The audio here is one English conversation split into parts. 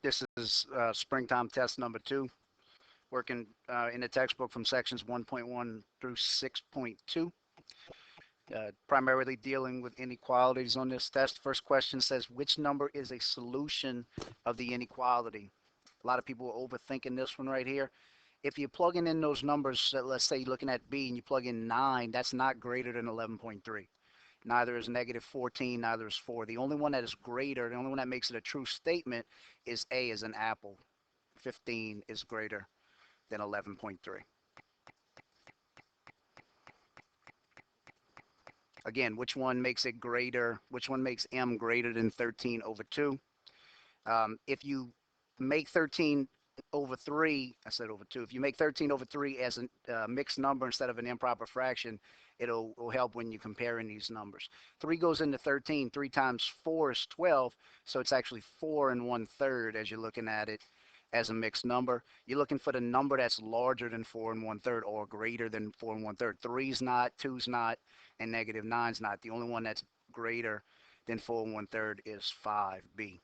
This is springtime test number 2, working in the textbook from sections 1.1 through 6.2. Primarily dealing with inequalities on this test. First question says, which number is a solution of the inequality? A lot of people are overthinking this one right here. If you're plugging in those numbers, let's say you're looking at B and you plug in 9, that's not greater than 11.3. Neither is negative 14, neither is 4. The only one that is greater, the only one that makes it a true statement is A as an apple. 15 is greater than 11.3. Again, which one makes it greater? Which one makes M greater than 13 over 2? If you make 13 over 3, I said over 2. If you make 13 over 3 as a mixed number instead of an improper fraction, it'll help when you're comparing these numbers. 3 goes into 13. 3 times 4 is 12, so it's actually 4 and 1/3 as you're looking at it as a mixed number. You're looking for the number that's larger than 4 and 1/3 or greater than 4 and 1/3. 3's not, 2's not, and negative 9's not. The only one that's greater than 4 and 1/3 is 5B.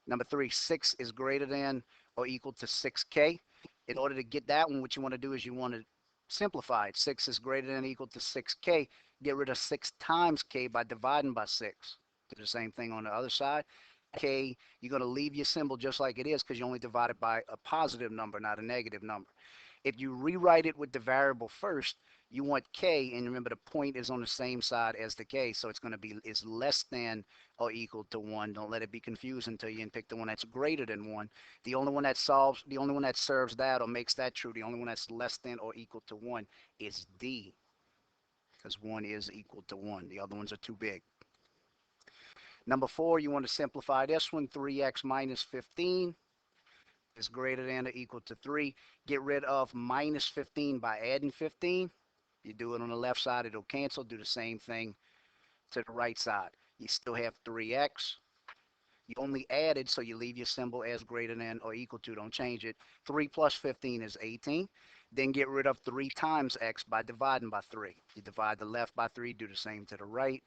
Number 3, 6 is greater than or equal to 6K. In order to get that one, what you want to do is you want to simplify it. 6 is greater than or equal to 6K. Get rid of 6 times K by dividing by 6. Do the same thing on the other side. K, you're going to leave your symbol just like it is because you only divide it by a positive number, not a negative number. If you rewrite it with the variable first, you want K, and remember the point is on the same side as the K, so it's going to be is less than or equal to 1. Don't let it be confused until you pick the one that's greater than 1. The only one that serves that or makes that true, the only one that's less than or equal to 1 is D, because 1 is equal to 1. The other ones are too big. Number 4, you want to simplify this one. 3x minus 15 is greater than or equal to 3. Get rid of minus 15 by adding 15. You do it on the left side, it'll cancel. Do the same thing to the right side. You still have 3x. You only added, so you leave your symbol as greater than or equal to. Don't change it. 3 plus 15 is 18. Then get rid of 3 times x by dividing by 3. You divide the left by 3, do the same to the right.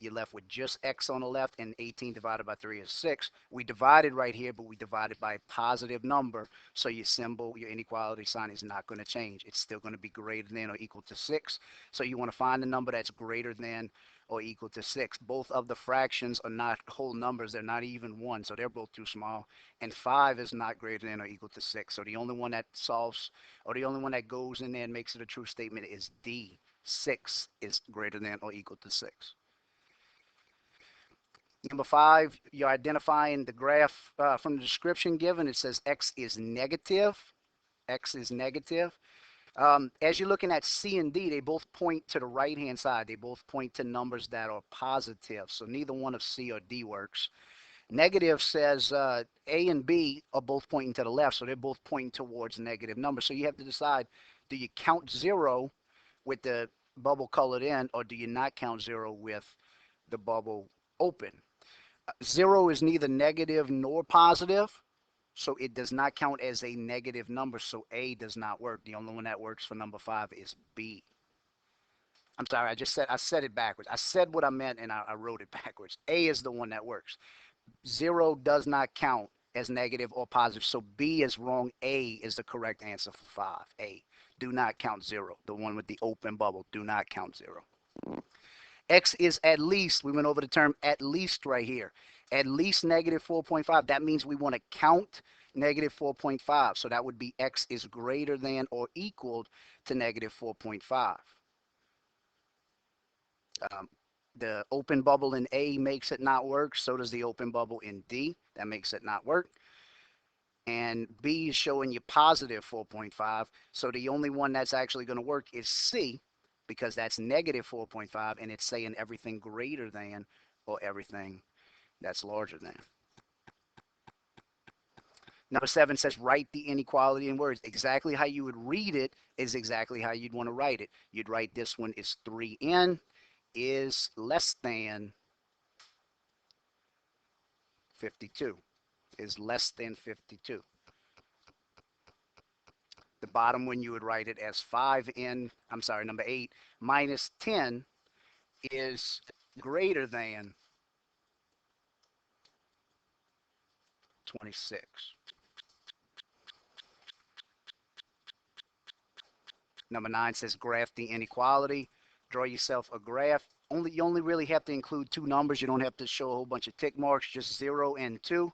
You're left with just x on the left, and 18 divided by 3 is 6. We divided right here, but we divided by a positive number, so your symbol, your inequality sign is not going to change. It's still going to be greater than or equal to 6. So you want to find the number that's greater than or equal to 6. Both of the fractions are not whole numbers. They're not even 1, so they're both too small. And 5 is not greater than or equal to 6. So the only one that solves, or the only one that goes in there and makes it a true statement is D. 6 is greater than or equal to 6. Number 5, you're identifying the graph from the description given. It says x is negative. X is negative. As you're looking at C and D, they both point to the right-hand side. They both point to numbers that are positive. So neither one of C or D works. Negative says A and B are both pointing to the left. So they're both pointing towards negative numbers. So you have to decide, do you count 0 with the bubble colored in, or do you not count 0 with the bubble open? 0 is neither negative nor positive, so it does not count as a negative number, so A does not work. The only one that works for number 5 is B. I'm sorry, I said it backwards. I said what I meant and I wrote it backwards. A is the one that works. 0 does not count as negative or positive, so B is wrong. A is the correct answer for 5. A. Do not count 0. The one with the open bubble. Do not count 0. X is at least, we went over the term at least right here. At least negative 4.5. That means we want to count negative 4.5. So that would be x is greater than or equal to negative 4.5. The open bubble in A makes it not work. So does the open bubble in D. That makes it not work. And B is showing you positive 4.5. So the only one that's actually going to work is C, because that's negative 4.5, and it's saying everything greater than or everything that's larger than. Number 7 says write the inequality in words. Exactly how you would read it is exactly how you'd want to write it. You'd write this one is 3n is less than 52. Is less than 52. The bottom one you would write it as 5n, I'm sorry, number 8 minus 10 is greater than 26. Number 9 says graph the inequality. Draw yourself a graph. You only really have to include two numbers. You don't have to show a whole bunch of tick marks, just 0 and 2.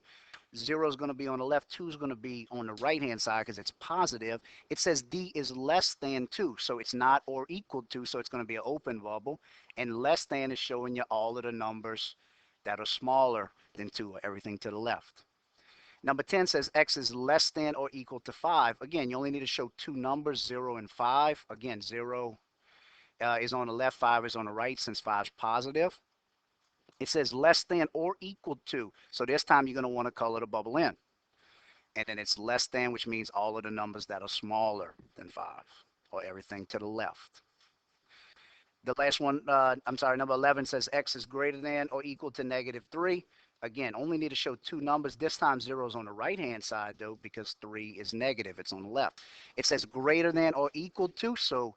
0 is going to be on the left, 2 is going to be on the right hand side because it's positive. It says D is less than 2, so it's not or equal to, so it's going to be an open bubble. And less than is showing you all of the numbers that are smaller than 2, everything to the left. Number 10 says X is less than or equal to 5. Again, you only need to show two numbers, 0 and 5. Again, 0 is on the left, 5 is on the right, since 5 is positive. It says less than or equal to. So this time you're going to want to color the bubble in. And then it's less than, which means all of the numbers that are smaller than 5, or everything to the left. The last one, number 11 says X is greater than or equal to -3. Again, only need to show two numbers. This time 0 is on the right-hand side, though, because 3 is negative. It's on the left. It says greater than or equal to, so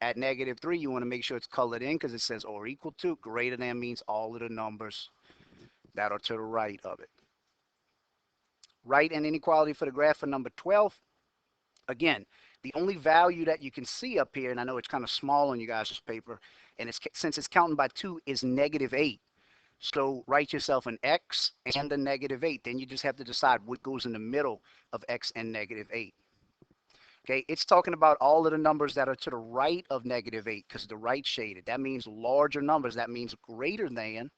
at -3, you want to make sure it's colored in because it says or equal to. Greater than means all of the numbers that are to the right of it. Right and inequality for the graph for number 12. Again, the only value that you can see up here, and I know it's kind of small on you guys' paper, and since it's counting by 2, is -8. So write yourself an X and a -8. Then you just have to decide what goes in the middle of X and -8. Okay, it's talking about all of the numbers that are to the right of -8 because the right shaded. That means larger numbers. That means greater than.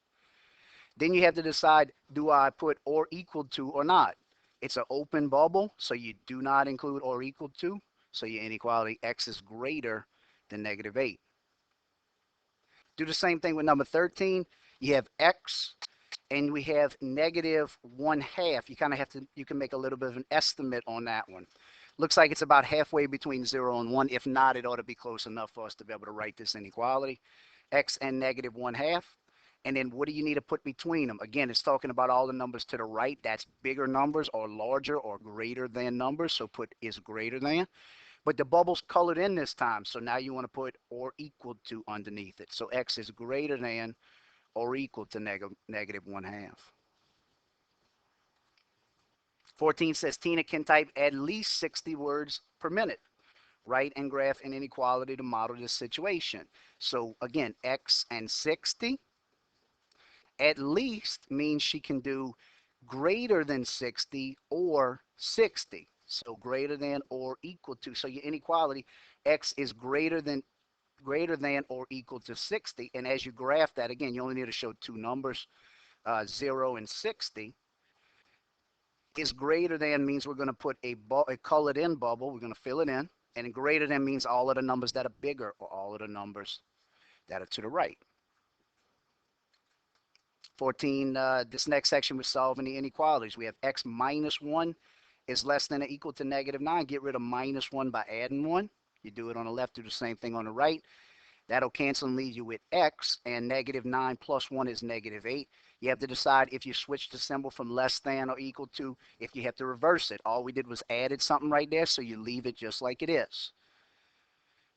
Then you have to decide, do I put or equal to or not? It's an open bubble, so you do not include or equal to. So your inequality, X is greater than -8. Do the same thing with number 13. You have X and we have -1/2. You kind of have to, you can make a little bit of an estimate on that one. Looks like it's about halfway between 0 and 1. If not, it ought to be close enough for us to be able to write this inequality. X and -1/2. And then what do you need to put between them? Again, it's talking about all the numbers to the right. That's bigger numbers or larger or greater than numbers. So put is greater than. But the bubble's colored in this time. So now you want to put or equal to underneath it. So X is greater than or equal to -1/2. 14 says Tina can type at least 60 words per minute. Write and graph an inequality to model this situation. So again, X and 60. At least means she can do greater than 60 or 60. So greater than or equal to. So your inequality, X is greater than or equal to 60. And as you graph that, again, you only need to show two numbers, 0 and 60. Is greater than means we're going to put a colored in bubble. We're going to fill it in. And greater than means all of the numbers that are bigger or all of the numbers that are to the right. 14, this next section was solving the inequalities. We have X minus 1 is less than or equal to -9. Get rid of -1 by adding 1. You do it on the left, do the same thing on the right. That'll cancel and leave you with X, and -9 plus 1 is -8. You have to decide if you switch the symbol from less than or equal to, if you have to reverse it. All we did was added something right there, so you leave it just like it is.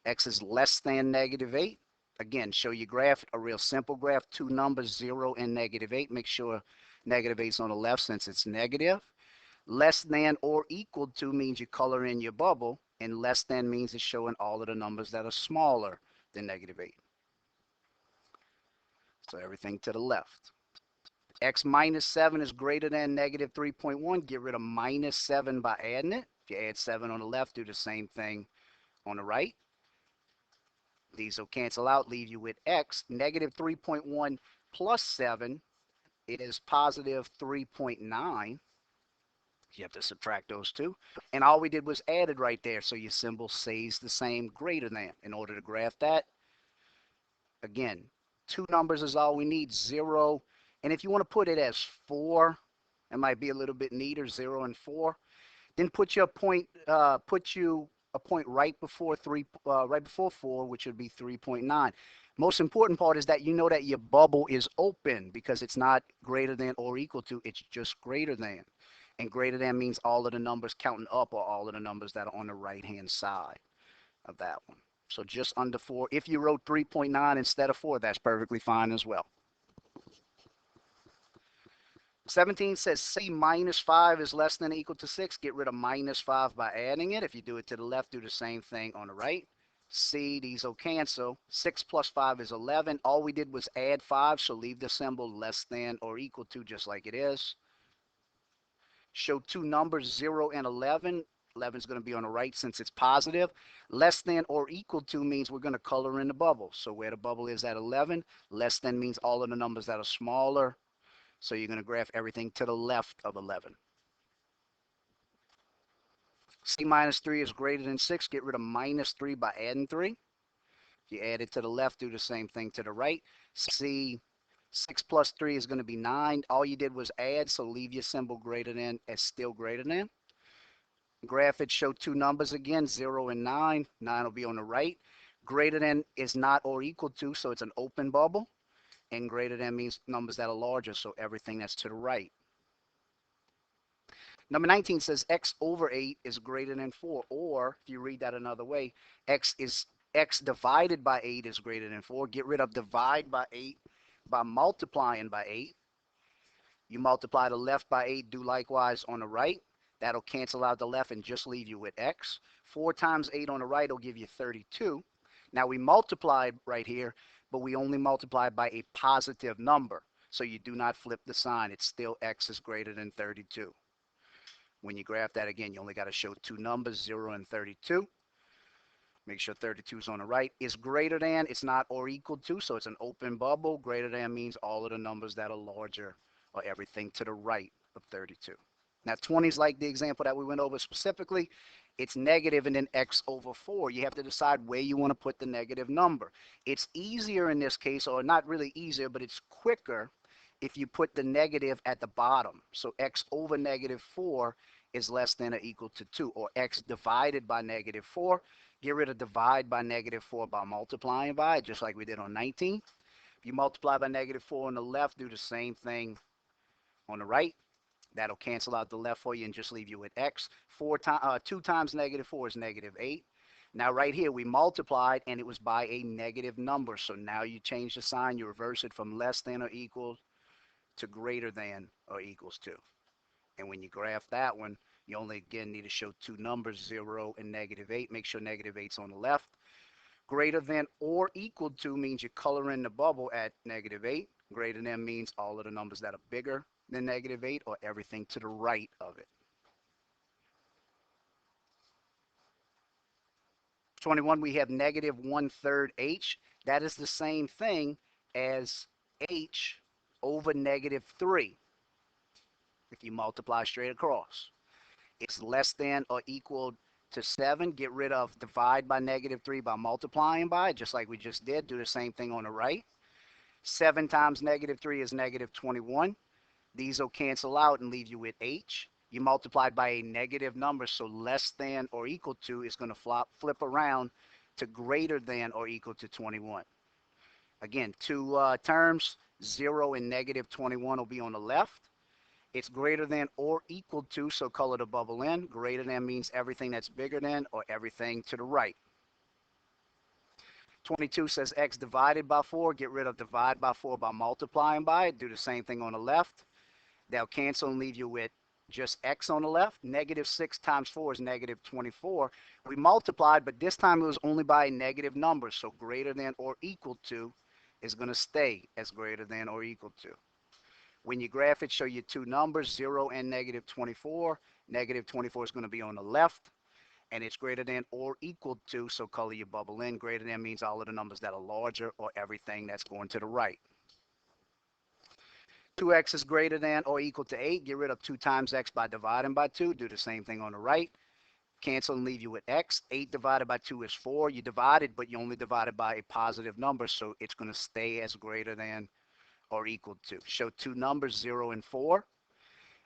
X is less than -8. Again, show your graph, a real simple graph, two numbers, 0 and -8. Make sure -8 is on the left since it's negative. Less than or equal to means you color in your bubble, and less than means it's showing all of the numbers that are smaller than -8. So everything to the left. X minus 7 is greater than -3.1. Get rid of -7 by adding it. If you add 7 on the left, do the same thing on the right. These will cancel out, leave you with X. -3.1 plus 7 is positive 3.9. You have to subtract those two. And all we did was add it right there. So your symbol stays the same, greater than. In order to graph that, again, two numbers is all we need, 0. And if you want to put it as 4, it might be a little bit neater, 0 and 4. Then put your point, a point right before 4, which would be 3.9. Most important part is that you know that your bubble is open because it's not greater than or equal to, it's just greater than. And greater than means all of the numbers counting up or all of the numbers that are on the right-hand side of that one. So just under 4. If you wrote 3.9 instead of 4, that's perfectly fine as well. 17 says C minus 5 is less than or equal to 6. Get rid of minus 5 by adding it. If you do it to the left, do the same thing on the right. C, these will cancel. 6 plus 5 is 11. All we did was add 5, so leave the symbol less than or equal to just like it is. Show two numbers, 0 and 11. 11 is going to be on the right since it's positive. Less than or equal to means we're going to color in the bubble. So where the bubble is at 11, less than means all of the numbers that are smaller. So you're going to graph everything to the left of 11. C minus 3 is greater than 6. Get rid of minus 3 by adding 3. If you add it to the left, do the same thing to the right. C, 6 plus 3 is going to be 9. All you did was add, so leave your symbol greater than as still greater than. Graph it, show two numbers again, 0 and 9. 9 will be on the right. Greater than is not or equal to, so it's an open bubble. And greater than means numbers that are larger, so everything that's to the right. Number 19 says x over 8 is greater than 4. Or, if you read that another way, x divided by 8 is greater than 4. Get rid of divide by 8 by multiplying by 8. You multiply the left by 8, do likewise on the right. That'll cancel out the left and just leave you with x. 4 times 8 on the right will give you 32. Now we multiplied right here, but we only multiplied by a positive number. So you do not flip the sign. It's still x is greater than 32. When you graph that again, you only got to show two numbers, 0 and 32. Make sure 32 is on the right. Is greater than, it's not or equal to, so it's an open bubble. Greater than means all of the numbers that are larger or everything to the right of 32. Now 20 is like the example that we went over specifically. It's negative and then x over 4. You have to decide where you want to put the negative number. It's easier in this case, or not really easier, but it's quicker if you put the negative at the bottom. So x over negative 4 is less than or equal to 2, or x divided by negative 4. Get rid of divide by negative 4 by multiplying by it, just like we did on 19. If you multiply by negative 4 on the left, do the same thing on the right. That'll cancel out the left for you and just leave you with x. 2 times negative 4 is negative 8. Now right here we multiplied and it was by a negative number. So now you change the sign, you reverse it from less than or equal to greater than or equals to. And when you graph that one, you only again need to show two numbers, 0 and negative 8. Make sure negative 8's on the left. Greater than or equal to means you color in the bubble at negative 8. Greater than means all of the numbers that are bigger than negative 8 or everything to the right of it. 21, we have negative 1/3 h. That is the same thing as h over negative 3 if you multiply straight across. It's less than or equal to 7. Get rid of divide by negative 3 by multiplying by, just like we just did. Do the same thing on the right. 7 times negative 3 is negative 21. These will cancel out and leave you with h. You multiplied by a negative number, so less than or equal to is going to flip around to greater than or equal to 21. Again, two terms, 0 and negative 21 will be on the left. It's greater than or equal to, so color the bubble in. Greater than means everything that's bigger than or everything to the right. 22 says x divided by 4. Get rid of divide by 4 by multiplying by it. Do the same thing on the left. They'll cancel and leave you with just x on the left. Negative 6 times 4 is negative 24. We multiplied, but this time it was only by a negative number, so greater than or equal to is going to stay as greater than or equal to. When you graph it, show you two numbers, 0 and negative 24. Negative 24 is going to be on the left, and it's greater than or equal to, so color your bubble in. Greater than means all of the numbers that are larger or everything that's going to the right. 2x is greater than or equal to 8. Get rid of 2 times x by dividing by 2. Do the same thing on the right. Cancel and leave you with x. 8 divided by 2 is 4. You divided, but you only divided by a positive number, so it's going to stay as greater than or equal to. Show two numbers, 0 and 4.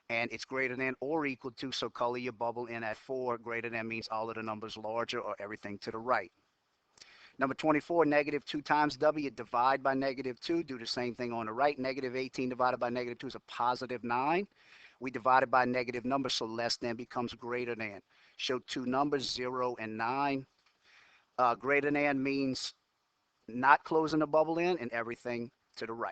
And it's greater than or equal to, so color your bubble in at 4. Greater than means all of the numbers larger or everything to the right. Number 24, negative 2 times w. Divide by negative 2. Do the same thing on the right. Negative 18 divided by negative 2 is a positive 9. We divided by a negative number, so less than becomes greater than. Show two numbers, 0 and 9. Greater than means not closing the bubble in and everything to the right.